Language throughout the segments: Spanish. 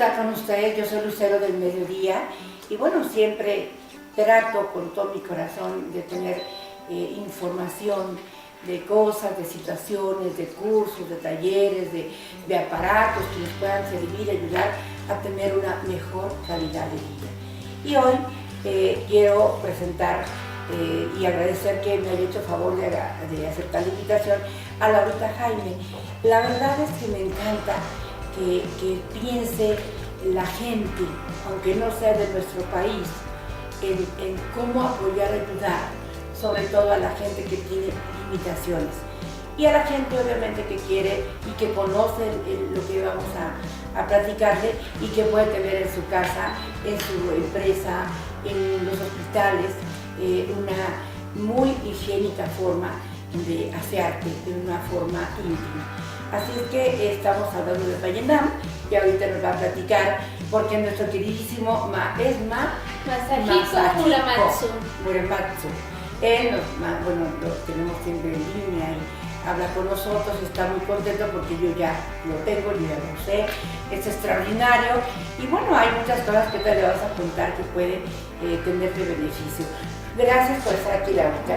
estar con ustedes. Yo soy Lucero del Mediodía y bueno, siempre trato con todo mi corazón de tener información de cosas, de situaciones, de cursos, de talleres, de aparatos que nos puedan servir y ayudar a tener una mejor calidad de vida. Y hoy quiero presentar y agradecer que me haya hecho favor de aceptar la invitación a Laurita Jaime. La verdad es que me encanta que piense la gente, aunque no sea de nuestro país, en cómo apoyar y ayudar, sobre todo a la gente que tiene limitaciones y a la gente obviamente que quiere y que conoce lo que vamos a platicarle y que puede tener en su casa, en su empresa, en los hospitales, una muy higiénica forma de asearte, de una forma íntima. Así es que estamos hablando de Vallenam y ahorita nos va a platicar porque nuestro queridísimo Masahiko Muramatsu. Él lo tenemos siempre en línea y habla con nosotros, está muy contento porque yo ya lo tengo, yo ya lo sé, es extraordinario y bueno, hay muchas cosas que te le vas a contar que puede tenerte beneficio. Gracias por estar aquí, Laurita.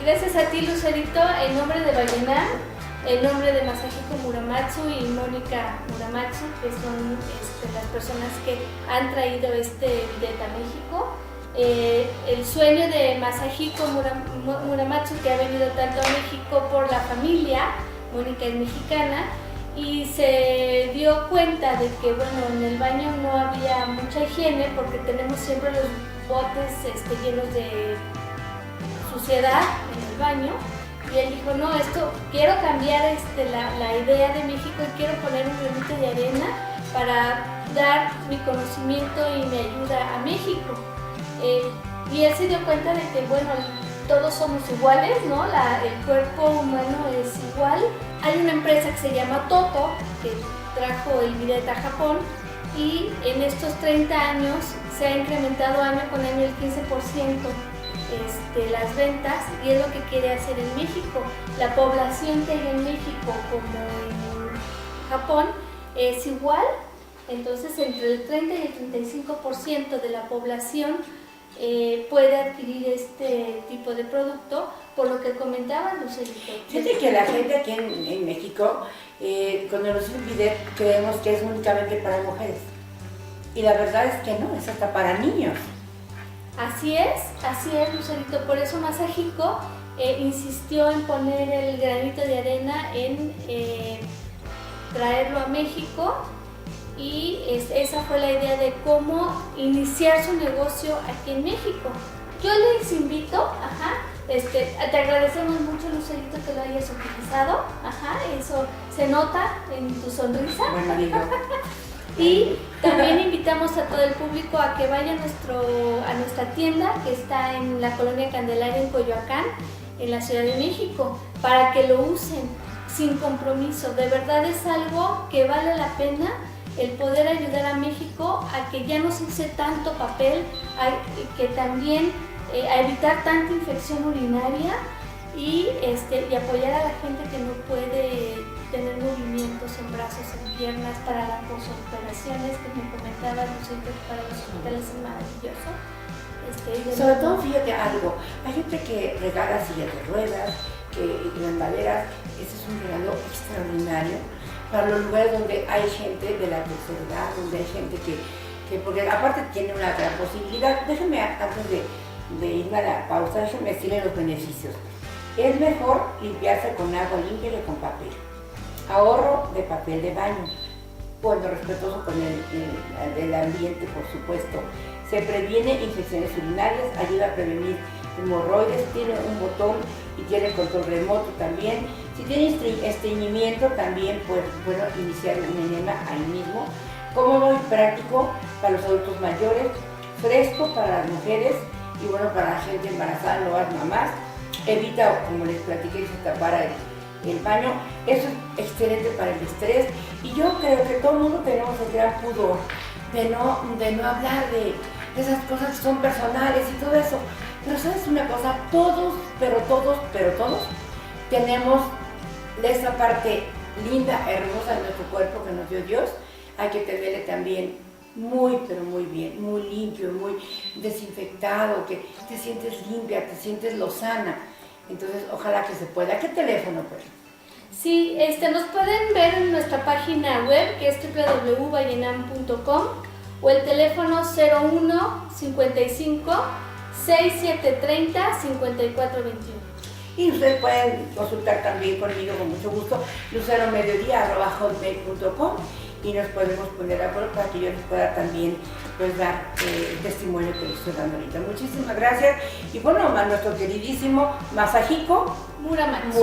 Gracias a ti, Lucerito, en nombre de Vallenam, en nombre de Masahiko Muramatsu y Mónica Muramatsu, que son las personas que han traído este bidet a México. El sueño de Masahiko Muramatsu, que ha venido tanto a México por la familia, Mónica es mexicana, y se dio cuenta de que en el baño no había mucha higiene porque tenemos siempre los botes llenos de suciedad en el baño. Y él dijo, no, quiero cambiar la idea de México y quiero poner un granito de arena para dar mi conocimiento y mi ayuda a México. Y él se dio cuenta de que, todos somos iguales, ¿no? El cuerpo humano es igual. Hay una empresa que se llama Toto, que trajo el bidet a Japón, y en estos 30 años se ha incrementado año con año el 15%. Las ventas, y es lo que quiere hacer en México. La población que hay en México como en Japón es igual, entonces entre el 30 y el 35% de la población puede adquirir este tipo de producto, por lo que comentaba Lucerito. Fíjate que la gente aquí en México, cuando nos un bidet, creemos que es únicamente para mujeres, y la verdad es que no, es hasta para niños. Así es, Lucerito. Por eso Masahiko insistió en poner el granito de arena, en traerlo a México, y esa fue la idea de cómo iniciar su negocio aquí en México. Yo les invito, te agradecemos mucho, Lucerito, que lo hayas utilizado, eso se nota en tu sonrisa. Bueno, digo. Y también invitamos a todo el público a que vaya a nuestra tienda, que está en la colonia Candelaria, en Coyoacán, en la Ciudad de México, para que lo usen sin compromiso. De verdad es algo que vale la pena, el poder ayudar a México a que ya no se use tanto papel, que también a evitar tanta infección urinaria y apoyar a la gente que no puede tener movimientos en brazos, en piernas, para las posoperaciones que me comentabas, para los hospitales es maravilloso. Sobre todo, fíjate algo, hay gente que regala sillas de ruedas, que resbaleras, ese es un regalo extraordinario para los lugares donde hay gente de la tercera edad, donde hay gente que porque aparte tiene una gran posibilidad. Déjenme, antes de irme a la pausa, déjenme decirle los beneficios. Es mejor limpiarse con agua limpia que con papel. Ahorro de papel de baño, respetuoso con el ambiente, por supuesto. Se previene infecciones urinarias, ayuda a prevenir hemorroides, tiene un botón y tiene control remoto también. Si tiene estreñimiento, también iniciar un enema ahí mismo. Cómodo y práctico para los adultos mayores, fresco para las mujeres y para la gente embarazada, nuevas mamás. Evita, como les platiqué, que se tapara el baño. Eso es excelente para el estrés, y yo creo que todo el mundo tenemos el gran pudor de no hablar de esas cosas que son personales y todo eso. Pero ¿sabes una cosa? Todos tenemos esa parte linda, hermosa de nuestro cuerpo que nos dio Dios, hay que tenerle también muy, pero muy bien, muy limpio, muy desinfectado, que te sientes limpia, te sientes lozana. Entonces, ojalá que se pueda. ¿Qué teléfono, pues? Sí, nos pueden ver en nuestra página web, que es www.vallenam.com, o el teléfono 01 55 6730 5421. Y ustedes pueden consultar también conmigo con mucho gusto, luceromediodía@hotmail.com, y nos podemos poner de acuerdo para que yo les pueda también pues dar el testimonio que les estoy dando ahorita. Muchísimas gracias. Y bueno, a nuestro queridísimo Masahiko Muramachi.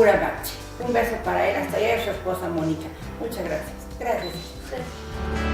Un beso para él, hasta allá, y su esposa Mónica. Muchas gracias. Gracias. Sí.